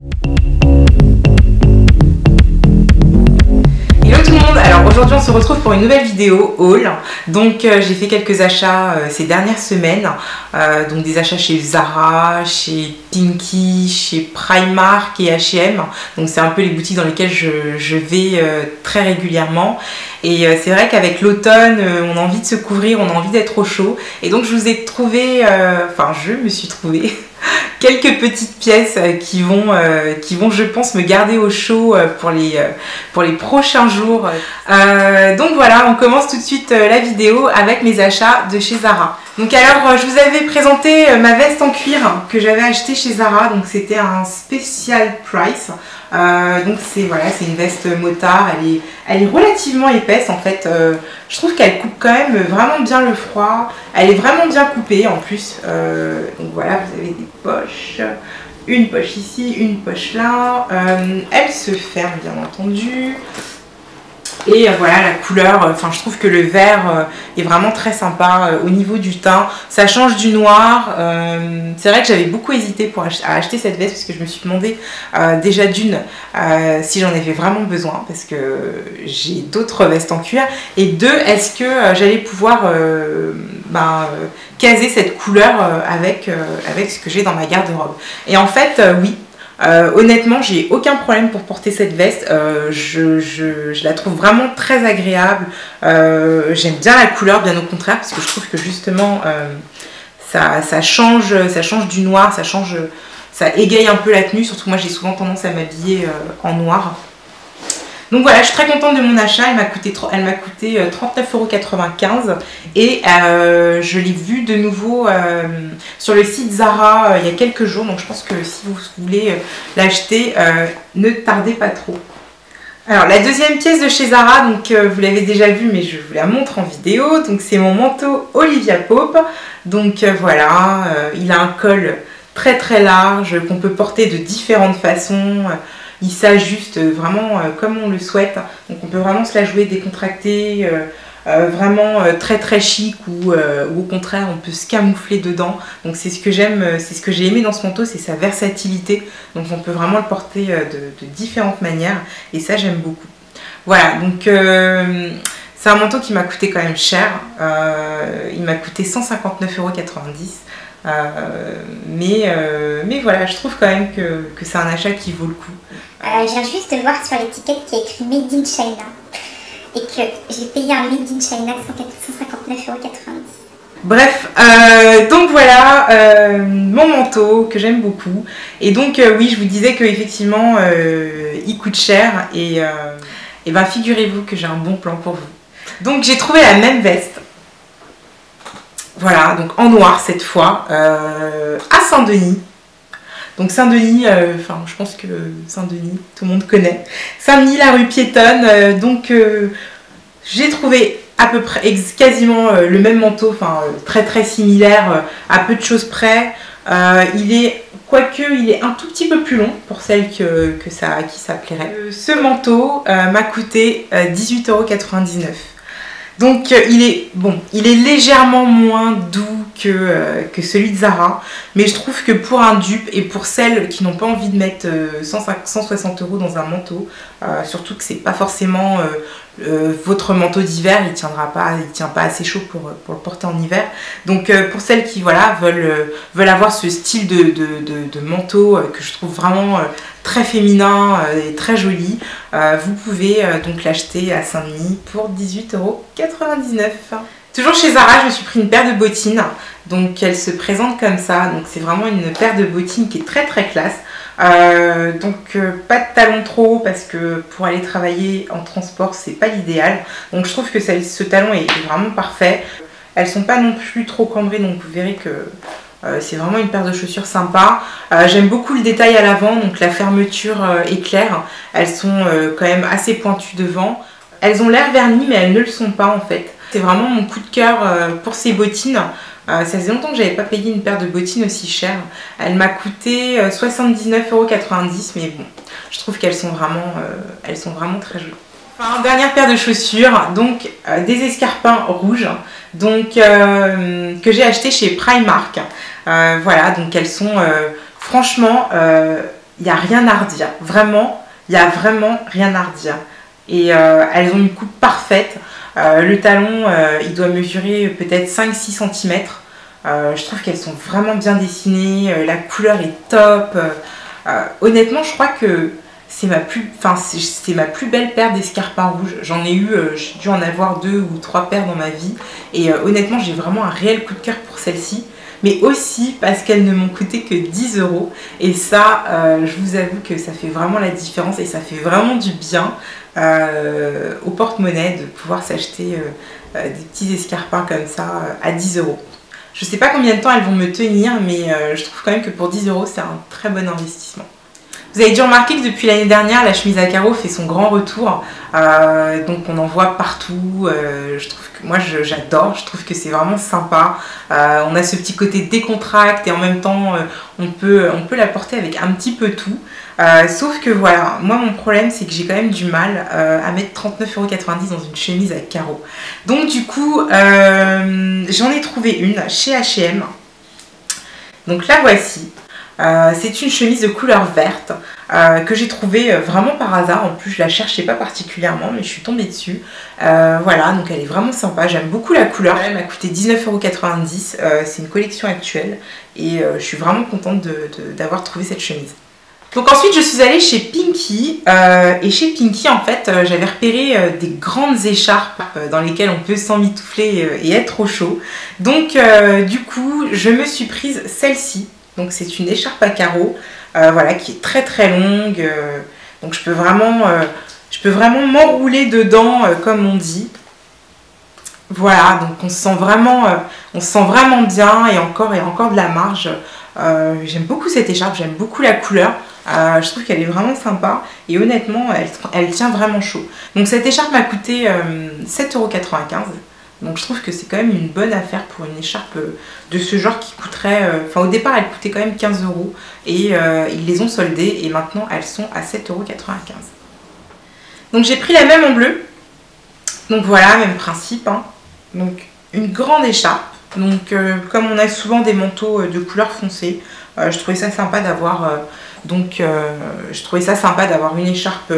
Hello tout le monde, alors aujourd'hui on se retrouve pour une nouvelle vidéo haul. Donc j'ai fait quelques achats ces dernières semaines, donc des achats chez Zara, chez Pinky, chez Primark et H&M. Donc c'est un peu les boutiques dans lesquelles je vais très régulièrement. Et c'est vrai qu'avec l'automne, on a envie de se couvrir, on a envie d'être au chaud. Et donc je vous ai trouvé, je me suis trouvé quelques petites pièces qui vont, je pense, me garder au chaud pour les prochains jours. Donc voilà, on commence tout de suite la vidéo avec mes achats de chez Zara. Donc alors, je vous avais présenté ma veste en cuir que j'avais achetée chez Zara. Donc c'était un special price. Donc c'est une veste motard, elle est relativement épaisse en fait. Je trouve qu'elle coupe quand même vraiment bien le froid. Elle est vraiment bien coupée en plus. Donc voilà, vous avez des poches. Une poche ici, une poche là. Elle se ferme bien entendu. Et voilà la couleur, je trouve que le vert est vraiment très sympa au niveau du teint. Ça change du noir. C'est vrai que j'avais beaucoup hésité à acheter cette veste parce que je me suis demandé déjà d'une si j'en avais vraiment besoin parce que j'ai d'autres vestes en cuir. Et deux, est-ce que j'allais pouvoir caser cette couleur avec ce que j'ai dans ma garde-robe. Et en fait, oui. Honnêtement, j'ai aucun problème pour porter cette veste. Je la trouve vraiment très agréable. J'aime bien la couleur, bien au contraire, parce que je trouve que justement ça change du noir, ça égaye un peu la tenue. Surtout moi, j'ai souvent tendance à m'habiller en noir. Donc voilà, je suis très contente de mon achat. Elle m'a coûté 39,95 € et je l'ai vue de nouveau sur le site Zara il y a quelques jours. Donc je pense que si vous voulez l'acheter, ne tardez pas trop. Alors la deuxième pièce de chez Zara, donc vous l'avez déjà vue mais je vous la montre en vidéo. Donc c'est mon manteau Olivia Pope. Donc voilà, il a un col très très large qu'on peut porter de différentes façons. Il s'ajuste vraiment comme on le souhaite. Donc on peut vraiment se la jouer décontractée, vraiment très très chic ou au contraire on peut se camoufler dedans. Donc c'est ce que j'aime, c'est ce que j'ai aimé dans ce manteau, c'est sa versatilité. Donc on peut vraiment le porter de différentes manières et ça j'aime beaucoup. Voilà, donc c'est un manteau qui m'a coûté quand même cher. Il m'a coûté 159,90 €. Mais voilà, je trouve quand même que c'est un achat qui vaut le coup. Je viens juste de voir sur l'étiquette qu'il y a écrit Made in China et que j'ai payé un Made in China 159,90 €. Bref, donc voilà mon manteau que j'aime beaucoup. Et donc oui, je vous disais qu'effectivement il coûte cher et figurez-vous que j'ai un bon plan pour vous. Donc j'ai trouvé la même veste. Voilà, donc en noir cette fois, à Saint-Denis. Donc Saint-Denis, je pense que Saint-Denis, tout le monde connaît. Saint-Denis, la rue piétonne. Donc j'ai trouvé à peu près quasiment le même manteau, très très similaire, à peu de choses près. Quoique il est un tout petit peu plus long pour celles qui ça plairait. Ce manteau m'a coûté 18,99 €. Donc il est légèrement moins doux que celui de Zara, mais je trouve que pour un dupe et pour celles qui n'ont pas envie de mettre 160 € dans un manteau, surtout que c'est pas forcément votre manteau d'hiver, il tient pas assez chaud pour le porter en hiver. Donc pour celles qui veulent avoir ce style de manteau que je trouve vraiment très féminin et très joli, vous pouvez donc l'acheter à Saint-Denis pour 18,99 €. Toujours chez Zara, je me suis pris une paire de bottines. Donc elle se présente comme ça. Donc c'est vraiment une paire de bottines qui est très très classe. Donc pas de talons trop parce que pour aller travailler en transport c'est pas l'idéal. Donc je trouve que ce talon est vraiment parfait. Elles sont pas non plus trop cambrées, donc vous verrez que c'est vraiment une paire de chaussures sympa. J'aime beaucoup le détail à l'avant, donc la fermeture éclair. Elles sont quand même assez pointues devant. Elles ont l'air vernies mais elles ne le sont pas en fait. C'est vraiment mon coup de cœur pour ces bottines. Ça faisait longtemps que j'avais pas payé une paire de bottines aussi chère. Elle m'a coûté 79,90 €, mais bon, je trouve qu'elles sont vraiment très jolies. Enfin, dernière paire de chaussures, donc des escarpins rouges, donc que j'ai acheté chez Primark. Voilà, donc elles sont franchement il n'y a rien à redire. Vraiment, il n'y a vraiment rien à redire. Et elles ont une coupe parfaite. Le talon, il doit mesurer peut-être 5-6 cm. Je trouve qu'elles sont vraiment bien dessinées. La couleur est top. Honnêtement, je crois que c'est ma plus belle paire d'escarpins rouges. J'en ai eu, j'ai dû en avoir 2 ou 3 paires dans ma vie. Et honnêtement, j'ai vraiment un réel coup de cœur pour celle-ci. Mais aussi parce qu'elles ne m'ont coûté que 10 €. Et ça, je vous avoue que ça fait vraiment la différence et ça fait vraiment du bien au porte-monnaie de pouvoir s'acheter des petits escarpins comme ça à 10 €. Je ne sais pas combien de temps elles vont me tenir, mais je trouve quand même que pour 10 € c'est un très bon investissement. Vous avez dû remarquer que depuis l'année dernière, la chemise à carreaux fait son grand retour. Donc on en voit partout. Je trouve que moi j'adore. Je trouve que c'est vraiment sympa. On a ce petit côté décontracté et en même temps on peut la porter avec un petit peu tout. Sauf que voilà, moi mon problème c'est que j'ai quand même du mal à mettre 39,90 € dans une chemise à carreaux. Donc du coup j'en ai trouvé une chez H&M. Donc la voici. C'est une chemise de couleur verte que j'ai trouvée vraiment par hasard. En plus je la cherchais pas particulièrement mais je suis tombée dessus. Voilà, donc elle est vraiment sympa. J'aime beaucoup la couleur. Elle m'a coûté 19,90 €. C'est une collection actuelle et je suis vraiment contente d'avoir trouvé cette chemise. Donc ensuite je suis allée chez Pinky et chez Pinky en fait j'avais repéré des grandes écharpes dans lesquelles on peut s'emmitoufler et être au chaud. Donc du coup je me suis prise celle-ci. Donc c'est une écharpe à carreaux voilà, qui est très très longue. Donc je peux vraiment m'enrouler dedans comme on dit. Voilà, donc on se sent vraiment bien et encore de la marge. J'aime beaucoup cette écharpe, j'aime beaucoup la couleur. Je trouve qu'elle est vraiment sympa et honnêtement elle tient vraiment chaud. Donc cette écharpe m'a coûté 7,95 €. Donc je trouve que c'est quand même une bonne affaire pour une écharpe de ce genre qui coûterait... Enfin au départ elle coûtait quand même 15 € et ils les ont soldées et maintenant elles sont à 7,95 €. Donc j'ai pris la même en bleu. Donc voilà, même principe. Hein. Donc une grande écharpe. Donc comme on a souvent des manteaux de couleur foncée, je trouvais ça sympa d'avoir une écharpe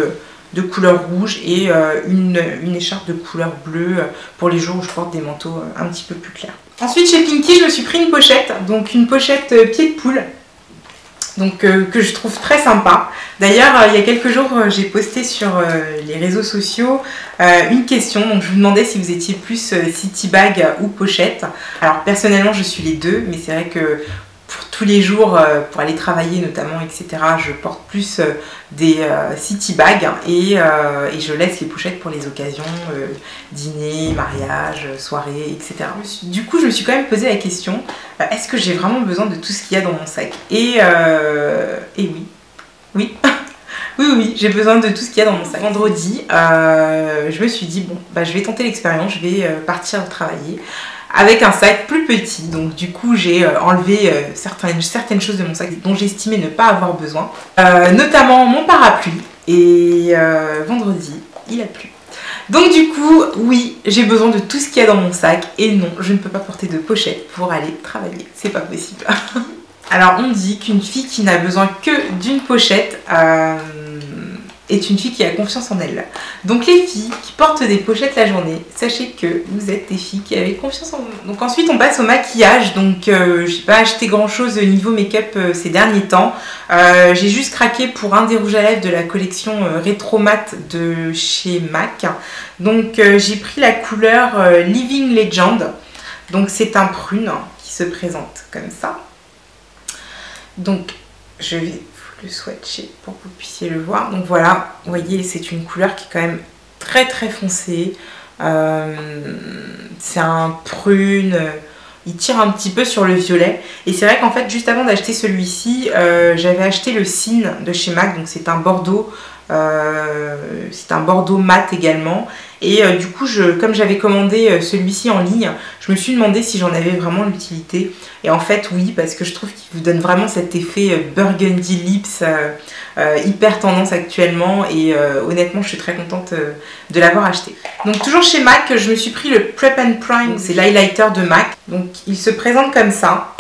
de couleur rouge et une écharpe de couleur bleue pour les jours où je porte des manteaux un petit peu plus clairs. Ensuite chez Pinky je me suis pris une pochette, donc une pochette pied de poule. Donc que je trouve très sympa. D'ailleurs il y a quelques jours j'ai posté sur les réseaux sociaux une question, donc je vous demandais si vous étiez plus city bag ou pochette. Alors personnellement je suis les deux, mais c'est vrai que pour tous les jours, pour aller travailler notamment, etc., je porte plus des city bags et je laisse les pochettes pour les occasions, dîner, mariage, soirée, etc. Du coup, je me suis quand même posé la question, est-ce que j'ai vraiment besoin de tout ce qu'il y a dans mon sac? Et oui. Oui, j'ai besoin de tout ce qu'il y a dans mon sac. Vendredi, je me suis dit, bon, je vais tenter l'expérience, je vais partir travailler avec un sac plus petit. Donc du coup j'ai enlevé certaines choses de mon sac dont j'estimais ne pas avoir besoin, notamment mon parapluie, et vendredi il a plu. Donc du coup oui, j'ai besoin de tout ce qu'il y a dans mon sac et non, je ne peux pas porter de pochette pour aller travailler, c'est pas possible. Alors on dit qu'une fille qui n'a besoin que d'une pochette est une fille qui a confiance en elle. Donc les filles qui portent des pochettes la journée, sachez que vous êtes des filles qui avez confiance en vous. Donc ensuite on passe au maquillage. Donc j'ai pas acheté grand chose niveau make-up ces derniers temps. J'ai juste craqué pour un des rouges à lèvres de la collection Retro Matte de chez MAC. Donc j'ai pris la couleur Living Legend. Donc c'est un prune qui se présente comme ça. Donc je vais le swatcher pour que vous puissiez le voir. Donc voilà, vous voyez, c'est une couleur qui est quand même très très foncée. C'est un prune, il tire un petit peu sur le violet. Et c'est vrai qu'en fait, juste avant d'acheter celui-ci, j'avais acheté le Cine de chez MAC. Donc c'est un bordeaux mat également. Et du coup, comme j'avais commandé celui-ci en ligne, je me suis demandé si j'en avais vraiment l'utilité. Et en fait, oui, parce que je trouve qu'il vous donne vraiment cet effet Burgundy Lips hyper tendance actuellement. Et honnêtement, je suis très contente de l'avoir acheté. Donc toujours chez MAC, je me suis pris le Prep and Prime. C'est l'highlighter de MAC. Donc il se présente comme ça.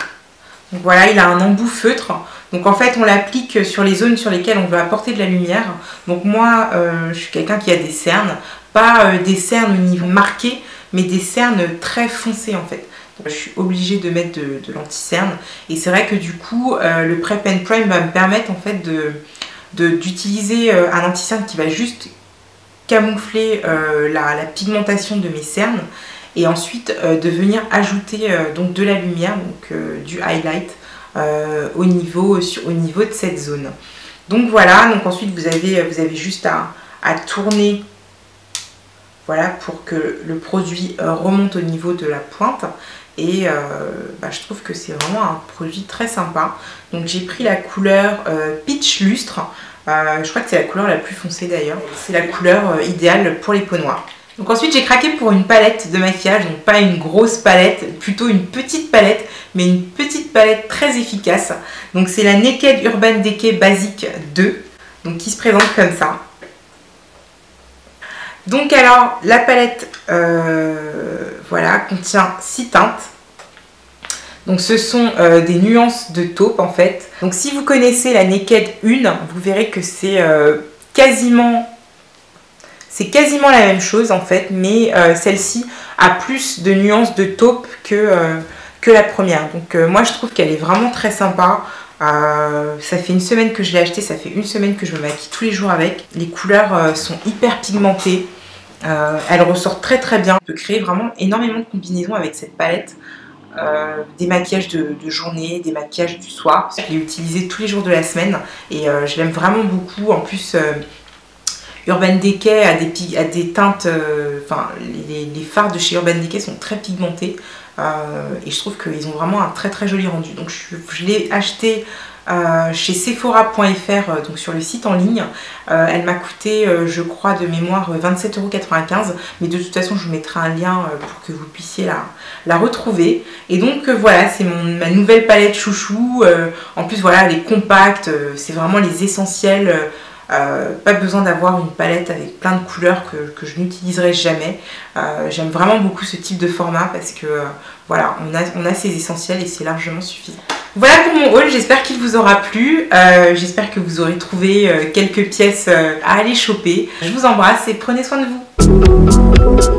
Donc voilà, il a un embout feutre. Donc en fait, on l'applique sur les zones sur lesquelles on veut apporter de la lumière. Donc moi, je suis quelqu'un qui a des cernes, pas des cernes au niveau marqué, mais des cernes très foncées en fait. Donc, je suis obligée de mettre de l'anti-cerne. Et c'est vrai que du coup, le Prep and Prime va me permettre en fait d'utiliser un anti-cerne qui va juste camoufler la pigmentation de mes cernes. Et ensuite, de venir ajouter donc de la lumière, donc du highlight au niveau de cette zone. Donc voilà, donc ensuite vous avez juste à tourner, voilà, pour que le produit remonte au niveau de la pointe. Et je trouve que c'est vraiment un produit très sympa. Donc j'ai pris la couleur Peach Lustre. Je crois que c'est la couleur la plus foncée d'ailleurs. C'est la couleur idéale pour les peaux noires. Donc ensuite j'ai craqué pour une palette de maquillage. Donc pas une grosse palette, plutôt une petite palette. Mais une petite palette très efficace. Donc c'est la Naked Urban Decay Basic 2. Donc qui se présente comme ça. Donc alors la palette voilà, contient 6 teintes. Donc ce sont des nuances de taupe en fait. Donc si vous connaissez la Naked 1, vous verrez que c'est quasiment la même chose en fait. Mais celle-ci a plus de nuances de taupe que la première. Donc moi je trouve qu'elle est vraiment très sympa. Ça fait une semaine que je l'ai acheté, ça fait une semaine que je me maquille tous les jours avec. Les couleurs sont hyper pigmentées. Elle ressort très très bien. On peut créer vraiment énormément de combinaisons avec cette palette. Des maquillages de journée, des maquillages du soir. Je l'ai utilisé tous les jours de la semaine et je l'aime vraiment beaucoup. En plus, Urban Decay a des teintes, les fards de chez Urban Decay sont très pigmentés et je trouve qu'ils ont vraiment un très très joli rendu. Donc je l'ai acheté chez Sephora.fr, donc sur le site en ligne. Elle m'a coûté, je crois de mémoire, 27,95 €. Mais de toute façon, je vous mettrai un lien pour que vous puissiez la retrouver. Et donc voilà, c'est ma nouvelle palette chouchou. En plus, voilà, elle est compacte. C'est vraiment les essentiels. Pas besoin d'avoir une palette avec plein de couleurs que je n'utiliserai jamais. J'aime vraiment beaucoup ce type de format parce que voilà, on a ces essentiels et c'est largement suffisant. Voilà pour mon haul, j'espère qu'il vous aura plu, j'espère que vous aurez trouvé quelques pièces à aller choper. Je vous embrasse et prenez soin de vous.